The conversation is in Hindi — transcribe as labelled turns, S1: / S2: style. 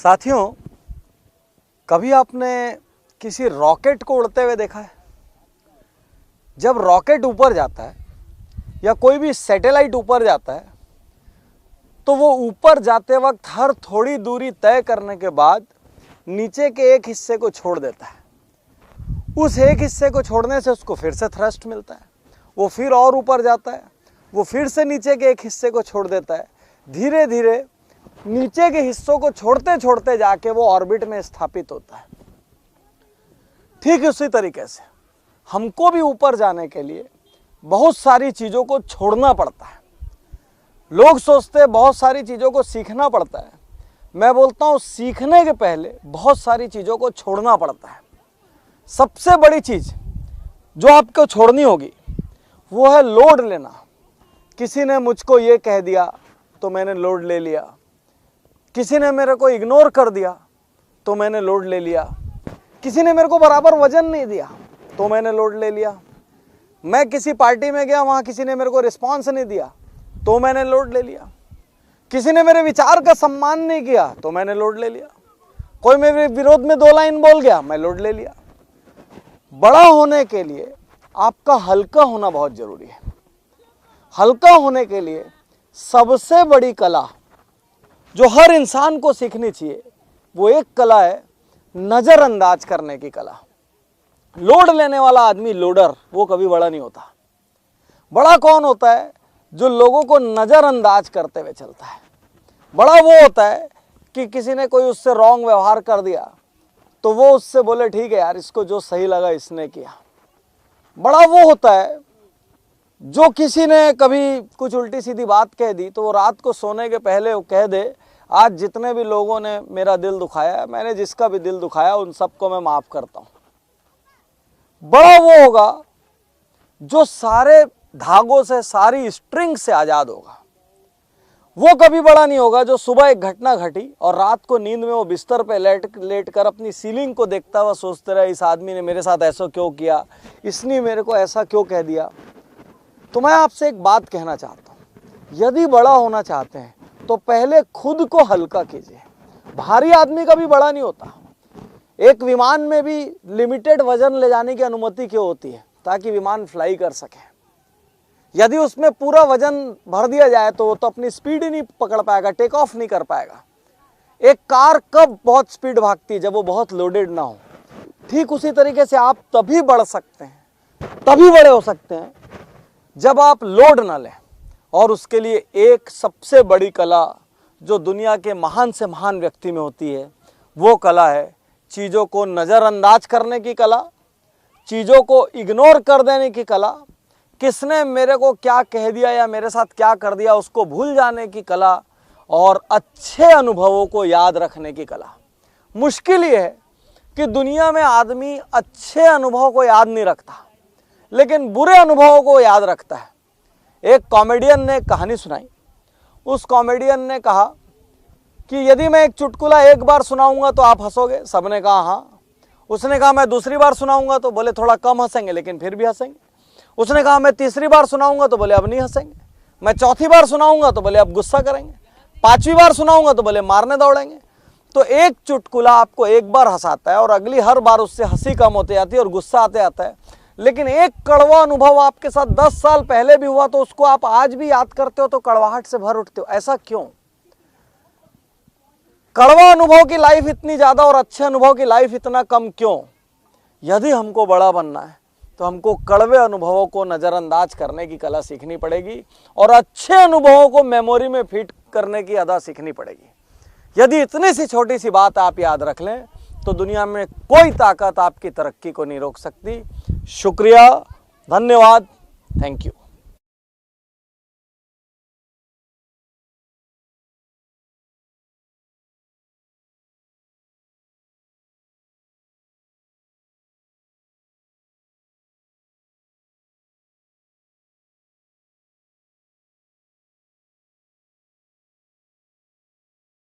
S1: साथियों, कभी आपने किसी रॉकेट को उड़ते हुए देखा है? जब रॉकेट ऊपर जाता है या कोई भी सैटेलाइट ऊपर जाता है तो वो ऊपर जाते वक्त हर थोड़ी दूरी तय करने के बाद नीचे के एक हिस्से को छोड़ देता है। उस एक हिस्से को छोड़ने से उसको फिर से थ्रस्ट मिलता है, वो फिर और ऊपर जाता है, वो फिर से नीचे के एक हिस्से को छोड़ देता है। धीरे धीरे नीचे के हिस्सों को छोड़ते छोड़ते जाके वो ऑर्बिट में स्थापित होता है। ठीक उसी तरीके से हमको भी ऊपर जाने के लिए बहुत सारी चीज़ों को छोड़ना पड़ता है। लोग सोचते हैं बहुत सारी चीज़ों को सीखना पड़ता है। मैं बोलता हूँ सीखने के पहले बहुत सारी चीज़ों को छोड़ना पड़ता है। सबसे बड़ी चीज़ जो आपको छोड़नी होगी वो है लोड लेना। किसी ने मुझको ये कह दिया तो मैंने लोड ले लिया, किसी ने मेरे को इग्नोर कर दिया तो मैंने लोड ले लिया, किसी ने मेरे को बराबर वजन नहीं दिया तो मैंने लोड ले लिया, मैं किसी पार्टी में गया वहाँ किसी ने मेरे को रिस्पॉन्स नहीं दिया तो मैंने लोड ले लिया, किसी ने मेरे विचार का सम्मान नहीं किया तो मैंने लोड ले लिया, कोई मेरे विरोध में 2 लाइन बोल गया मैं लोड ले लिया। बड़ा होने के लिए आपका हल्का होना बहुत जरूरी है। हल्का होने के लिए सबसे बड़ी कला जो हर इंसान को सीखनी चाहिए वो एक कला है, नजरअंदाज करने की कला। लोड लेने वाला आदमी, लोडर, वो कभी बड़ा नहीं होता। बड़ा कौन होता है? जो लोगों को नजरअंदाज करते हुए चलता है। बड़ा वो होता है कि किसी ने कोई उससे रॉन्ग व्यवहार कर दिया तो वो उससे बोले ठीक है यार, इसको जो सही लगा इसने किया। बड़ा वो होता है जो किसी ने कभी कुछ उल्टी सीधी बात कह दी तो वो रात को सोने के पहले वो कह दे आज जितने भी लोगों ने मेरा दिल दुखाया, मैंने जिसका भी दिल दुखाया उन सबको मैं माफ करता हूँ। बड़ा वो होगा जो सारे धागों से, सारी स्ट्रिंग से आजाद होगा। वो कभी बड़ा नहीं होगा जो सुबह एक घटना घटी और रात को नींद में वो बिस्तर पे लेट कर अपनी सीलिंग को देखता हुआ सोचते रहे इस आदमी ने मेरे साथ ऐसा क्यों किया, इसने मेरे को ऐसा क्यों कह दिया। तो मैं आपसे एक बात कहना चाहता हूँ, यदि बड़ा होना चाहते हैं तो पहले खुद को हल्का कीजिए। भारी आदमी कभी बड़ा नहीं होता। एक विमान में भी लिमिटेड वजन ले जाने की अनुमति क्यों होती है? ताकि विमान फ्लाई कर सके। यदि उसमें पूरा वजन भर दिया जाए तो वो तो अपनी स्पीड ही नहीं पकड़ पाएगा, टेक ऑफ नहीं कर पाएगा। एक कार कब बहुत स्पीड भागती है? जब वो बहुत लोडेड ना हो। ठीक उसी तरीके से आप तभी बढ़ सकते हैं, तभी बड़े हो सकते हैं जब आप लोड ना लें। और उसके लिए एक सबसे बड़ी कला जो दुनिया के महान से महान व्यक्ति में होती है वो कला है चीज़ों को नज़रअंदाज करने की कला, चीज़ों को इग्नोर कर देने की कला, किसने मेरे को क्या कह दिया या मेरे साथ क्या कर दिया उसको भूल जाने की कला, और अच्छे अनुभवों को याद रखने की कला। मुश्किल ये है कि दुनिया में आदमी अच्छे अनुभवों को याद नहीं रखता लेकिन बुरे अनुभवों को याद रखता है। एक कॉमेडियन ने कहानी सुनाई। उस कॉमेडियन ने कहा कि यदि मैं एक चुटकुला एक बार सुनाऊंगा तो आप हंसोगे? सबने कहा हाँ। उसने कहा मैं दूसरी बार सुनाऊंगा तो बोले थोड़ा कम हंसेंगे लेकिन फिर भी हंसेंगे। उसने कहा मैं तीसरी बार सुनाऊंगा तो बोले अब नहीं हंसेंगे। मैं चौथी बार सुनाऊंगा तो बोले अब गुस्सा करेंगे। 5वीं बार सुनाऊंगा तो बोले मारने दौड़ेंगे। तो एक चुटकुला आपको एक बार हंसाता है और अगली हर बार उससे हंसी कम होती जाती है और गुस्सा आते आता है। लेकिन एक कड़वा अनुभव आपके साथ 10 साल पहले भी हुआ तो उसको आप आज भी याद करते हो तो कड़वाहट से भर उठते हो। ऐसा क्यों? कड़वा अनुभव की लाइफ इतनी ज्यादा और अच्छे अनुभव की लाइफ इतना कम क्यों? यदि हमको बड़ा बनना है तो हमको कड़वे अनुभवों को नजरअंदाज करने की कला सीखनी पड़ेगी और अच्छे अनुभवों को मेमोरी में फिट करने की अदा सीखनी पड़ेगी। यदि इतनी सी छोटी सी बात आप याद रख लें तो दुनिया में कोई ताकत आपकी तरक्की को नहीं रोक सकती। शुक्रिया, धन्यवाद, थैंक यू।